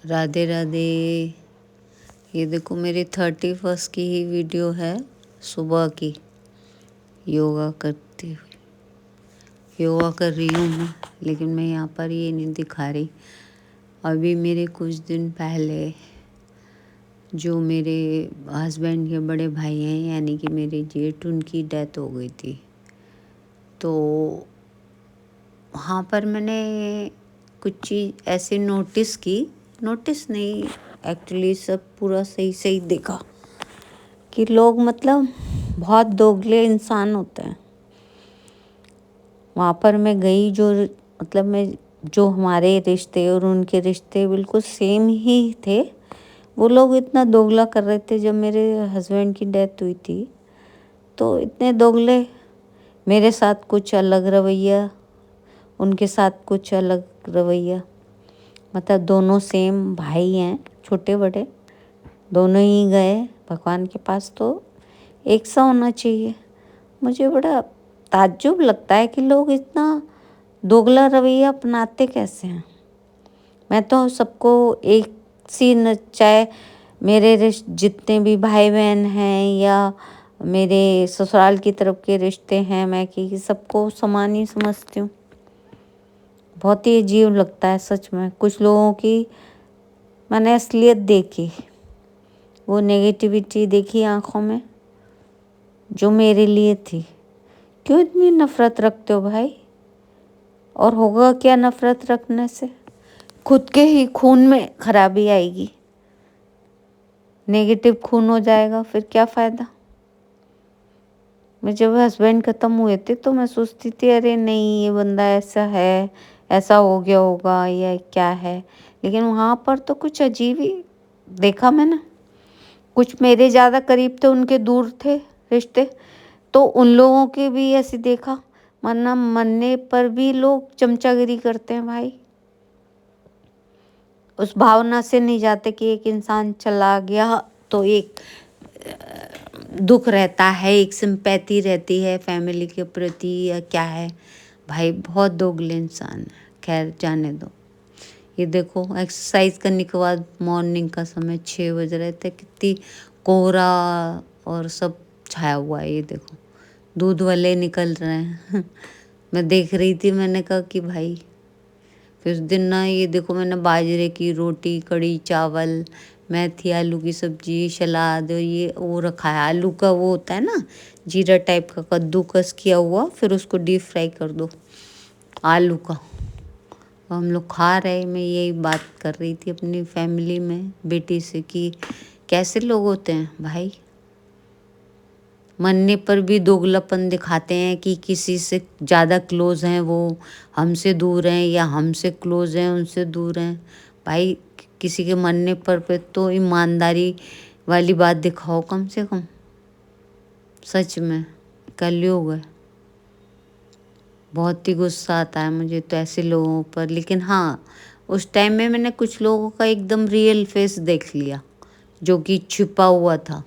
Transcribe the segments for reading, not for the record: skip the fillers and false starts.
राधे राधे। ये देखो मेरी 31st की ही वीडियो है, सुबह की। योगा करती हुई, योगा कर रही हूँ मैं, लेकिन मैं यहाँ पर ये नहीं दिखा रही। अभी मेरे कुछ दिन पहले जो मेरे हस्बैंड के बड़े भाई हैं, यानी कि मेरे जेठ, उनकी डेथ हो गई थी। तो वहाँ पर मैंने कुछ चीज़ ऐसे नोटिस नहीं, एक्चुअली सब पूरा सही सही देखा कि लोग मतलब बहुत दोगले इंसान होते हैं। वहाँ पर मैं गई, जो हमारे रिश्ते और उनके रिश्ते बिल्कुल सेम ही थे। वो लोग इतना दोगला कर रहे थे। जब मेरे हस्बैंड की डेथ हुई थी तो इतने दोगले, मेरे साथ कुछ अलग रवैया, उनके साथ कुछ अलग रवैया। मतलब दोनों सेम भाई हैं, छोटे बड़े, दोनों ही गए भगवान के पास, तो एक सा होना चाहिए। मुझे बड़ा ताज्जुब लगता है कि लोग इतना दोगला रवैया अपनाते कैसे हैं। मैं तो सबको एक सी न, चाहे मेरे जितने भी भाई बहन हैं या मेरे ससुराल की तरफ के रिश्ते हैं, मैं कि सबको समान ही समझती हूँ। बहुत ही अजीब लगता है सच में। कुछ लोगों की मैंने असलियत देखी, वो नेगेटिविटी देखी आंखों में, जो मेरे लिए थी। क्यों इतनी नफ़रत रखते हो भाई? और होगा क्या नफ़रत रखने से? खुद के ही खून में खराबी आएगी, नेगेटिव खून हो जाएगा, फिर क्या फ़ायदा। मैं जब हस्बैंड ख़त्म हुए थे तो मैं सोचती थी अरे नहीं, ये बंदा ऐसा है, ऐसा हो गया होगा या क्या है। लेकिन वहाँ पर तो कुछ अजीब ही देखा मैंने। कुछ मेरे ज़्यादा करीब थे, उनके दूर थे रिश्ते, तो उन लोगों के भी ऐसे देखा। वरना मरने पर भी लोग चमचागिरी करते हैं भाई। उस भावना से नहीं जाते कि एक इंसान चला गया तो एक दुख रहता है, एक सिंपैथी रहती है फैमिली के प्रति या क्या है। भाई बहुत दोगले इंसान है। खैर जाने दो। ये देखो एक्सरसाइज करने के बाद मॉर्निंग का समय 6 बज रहे थे, कितनी कोहरा और सब छाया हुआ है। ये देखो दूध वाले निकल रहे हैं मैं देख रही थी, मैंने कहा कि भाई। फिर उस दिन ना ये देखो मैंने बाजरे की रोटी, कड़ी चावल, मेथी आलू की सब्जी, सलाद, ये वो रखा है। आलू का वो होता है ना, जीरा टाइप का कद्दूकस किया हुआ, फिर उसको डीप फ्राई कर दो आलू का। हम लोग खा रहे। मैं यही बात कर रही थी अपनी फैमिली में बेटी से कि कैसे लोग होते हैं भाई। मरने पर भी दोगलापन दिखाते हैं कि किसी से ज़्यादा क्लोज हैं वो हमसे दूर हैं, या हमसे क्लोज हैं उनसे दूर हैं। भाई किसी के मरने पर पे तो ईमानदारी वाली बात दिखाओ कम से कम। सच में कलयुग है। बहुत ही गुस्सा आता है मुझे तो ऐसे लोगों पर। लेकिन हाँ, उस टाइम में मैंने कुछ लोगों का एकदम रियल फेस देख लिया जो कि छिपा हुआ था।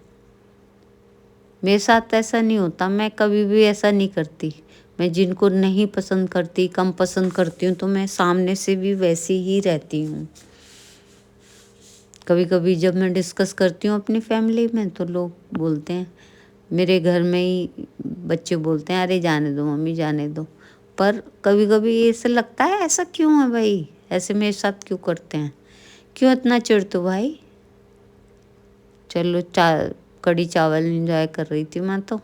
मेरे साथ ऐसा नहीं होता, मैं कभी भी ऐसा नहीं करती। मैं जिनको नहीं पसंद करती, कम पसंद करती हूँ, तो मैं सामने से भी वैसी ही रहती हूँ। कभी कभी जब मैं डिस्कस करती हूँ अपनी फैमिली में तो लोग बोलते हैं, मेरे घर में ही बच्चे बोलते हैं अरे जाने दो मम्मी जाने दो। पर कभी कभी ऐसा लगता है ऐसा क्यों है भाई, ऐसे मेरे साथ क्यों करते हैं, क्यों इतना चिढ़ते हो भाई। चलो कड़ी चावल इंजॉय कर रही थी मैं तो।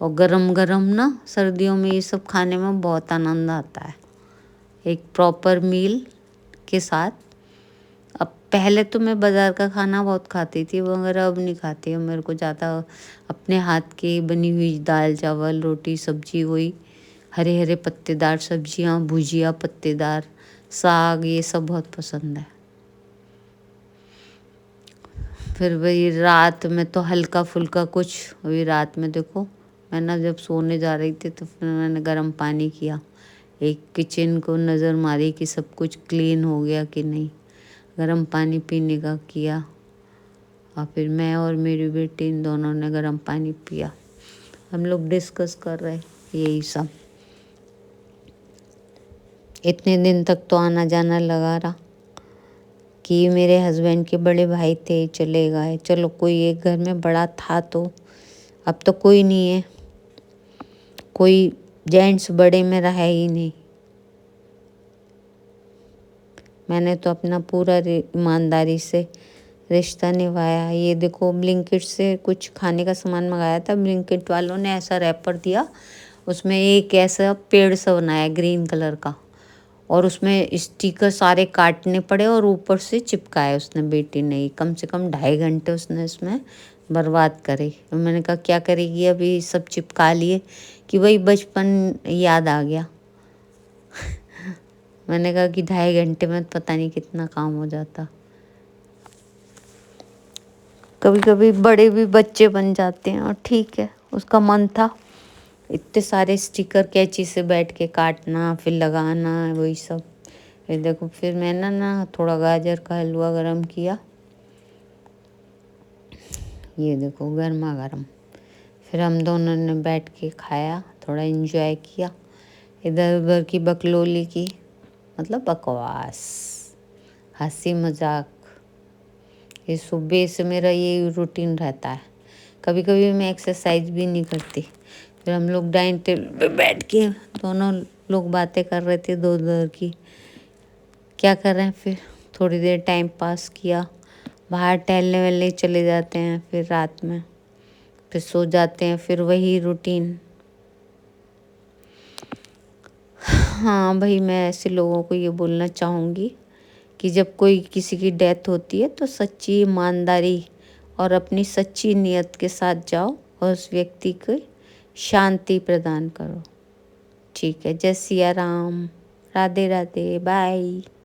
और गरम गरम ना सर्दियों में ये सब खाने में बहुत आनंद आता है, एक प्रॉपर मील के साथ। अब पहले तो मैं बाज़ार का खाना बहुत खाती थी, मगर अब नहीं खाती हूँ। मेरे को ज़्यादा अपने हाथ की बनी हुई दाल चावल रोटी सब्जी, वही हरे हरे पत्तेदार सब्जियाँ, भुजिया, पत्तेदार साग, ये सब बहुत पसंद है। फिर वही रात में तो हल्का फुल्का कुछ। वही रात में देखो मैं ना जब सोने जा रही थी तो फिर मैंने गर्म पानी किया, एक किचन को नज़र मारी कि सब कुछ क्लीन हो गया कि नहीं, गर्म पानी पीने का किया। और फिर मैं और मेरी बेटी इन दोनों ने गर्म पानी पिया। हम लोग डिस्कस कर रहे यही सब। इतने दिन तक तो आना जाना लगा रहा कि मेरे हस्बैंड के बड़े भाई थे, चले गए, चलो कोई एक घर में बड़ा था तो, अब तो कोई नहीं है, कोई जेंट्स बड़े में रहा ही नहीं। मैंने तो अपना पूरा ईमानदारी से रिश्ता निभाया। ये देखो, ब्लिंकिट से कुछ खाने का सामान मंगाया था, ब्लिंकिट वालों ने ऐसा रैपर दिया, उसमें एक ऐसा पेड़ सा बनाया ग्रीन कलर का, और उसमें स्टिकर सारे काटने पड़े और ऊपर से चिपकाए उसने, बेटी ने। कम से कम 2.5 घंटे उसने इसमें बर्बाद करे। मैंने कहा क्या करेगी, अभी सब चिपका लिए कि वही बचपन याद आ गया। मैंने कहा कि 2.5 घंटे में पता नहीं कितना काम हो जाता। कभी कभी बड़े भी बच्चे बन जाते हैं, और ठीक है, उसका मन था। इतने सारे स्टिकर कैंची से बैठ के काटना, फिर लगाना, वही सब। फिर देखो, फिर मैंने ना थोड़ा गाजर का हलवा गरम किया, ये देखो गर्मा गर्म। फिर हम दोनों ने बैठ के खाया, थोड़ा एंजॉय किया, इधर उधर की बकलोली की, मतलब बकवास, हंसी मजाक। ये सुबह से मेरा ये रूटीन रहता है। कभी कभी मैं एक्सरसाइज भी नहीं करती। फिर हम लोग डाइनिंग टेबल पे बैठ के दोनों लोग बातें कर रहे थे दो दर की, क्या कर रहे हैं। फिर थोड़ी देर टाइम पास किया, बाहर टहलने वेलने चले जाते हैं, फिर रात में फिर सो जाते हैं, फिर वही रूटीन। हाँ भाई, मैं ऐसे लोगों को ये बोलना चाहूँगी कि जब कोई किसी की डेथ होती है तो सच्ची ईमानदारी और अपनी सच्ची नीयत के साथ जाओ और उस व्यक्ति को शांति प्रदान करो। ठीक है, जय सिया राम, राधे राधे, बाय।